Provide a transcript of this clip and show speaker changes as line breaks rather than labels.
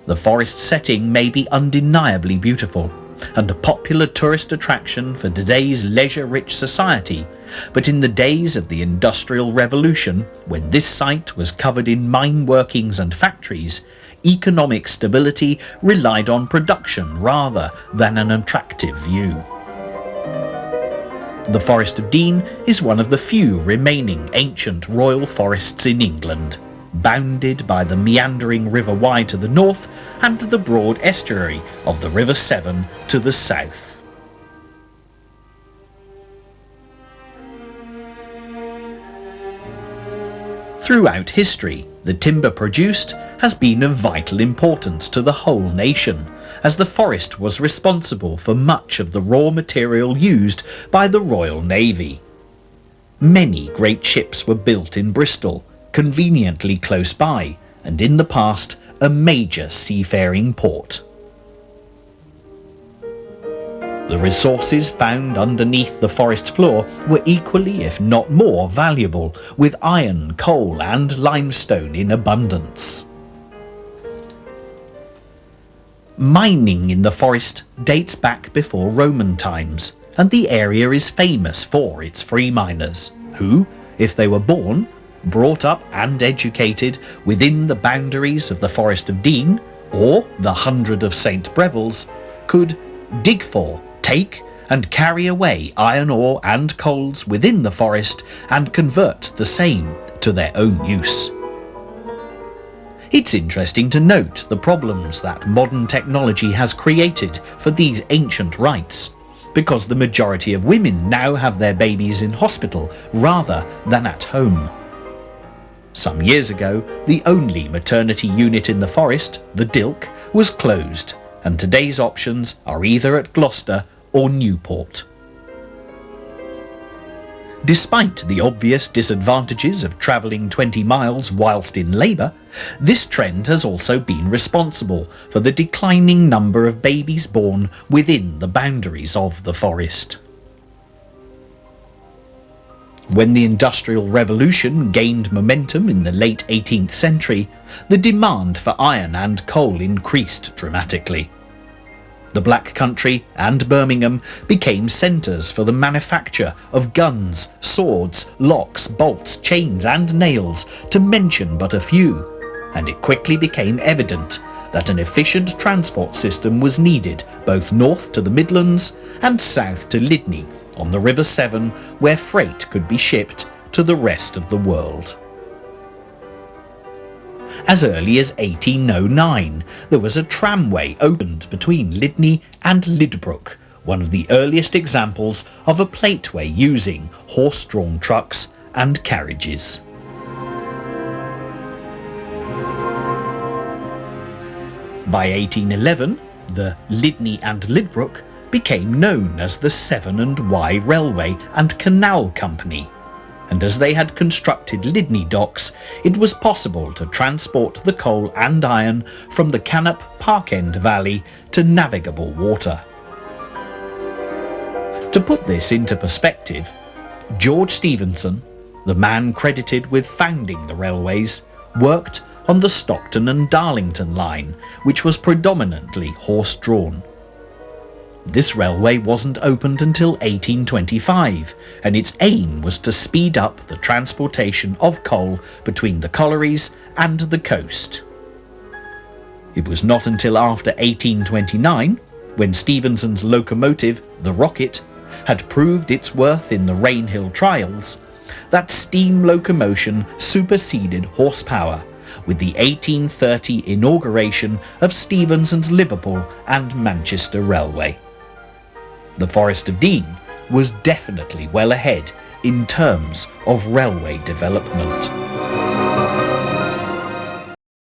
the forest setting may be undeniably beautiful and a popular tourist attraction for today's leisure-rich society, but in the days of the Industrial Revolution, when this site was covered in mine workings and factories, economic stability relied on production rather than an attractive view. The Forest of Dean is one of the few remaining ancient royal forests in England, bounded by the meandering River Wye to the north and the broad estuary of the River Severn to the south. Throughout history, the timber produced has been of vital importance to the whole nation, as the forest was responsible for much of the raw material used by the Royal Navy. Many great ships were built in Bristol, conveniently close by, and in the past a major seafaring port. The resources found underneath the forest floor were equally, if not more, valuable, with iron, coal and limestone in abundance. Mining in the forest dates back before Roman times, and the area is famous for its free miners, who, if they were born, brought up and educated within the boundaries of the Forest of Dean, or the 100 of St Briavels, could dig for, take and carry away iron ore and coals within the forest and convert the same to their own use. It's interesting to note the problems that modern technology has created for these ancient rites, because the majority of women now have their babies in hospital rather than at home. Some years ago, the only maternity unit in the forest, the Dilk, was closed, and today's options are either at Gloucester or Newport. Despite the obvious disadvantages of travelling 20 miles whilst in labour, this trend has also been responsible for the declining number of babies born within the boundaries of the forest. When the Industrial Revolution gained momentum in the late 18th century, the demand for iron and coal increased dramatically. The Black Country and Birmingham became centres for the manufacture of guns, swords, locks, bolts, chains and nails, to mention but a few, and it quickly became evident that an efficient transport system was needed both north to the Midlands and south to Lydney on the River Severn, where freight could be shipped to the rest of the world. As early as 1809, there was a tramway opened between Lydney and Lydbrook, one of the earliest examples of a plateway using horse-drawn trucks and carriages. By 1811, the Lydney and Lydbrook became known as the Severn and Wye Railway and Canal Company, and as they had constructed Lydney docks, it was possible to transport the coal and iron from the Canop Parkend Valley to navigable water. To put this into perspective, George Stephenson, the man credited with founding the railways, worked on the Stockton and Darlington line, which was predominantly horse-drawn. This railway wasn't opened until 1825, and its aim was to speed up the transportation of coal between the collieries and the coast. It was not until after 1829, when Stephenson's locomotive, the Rocket, had proved its worth in the Rainhill trials, that steam locomotion superseded horsepower, with the 1830 inauguration of Stephenson's Liverpool and Manchester Railway. The Forest of Dean was definitely well ahead in terms of railway development.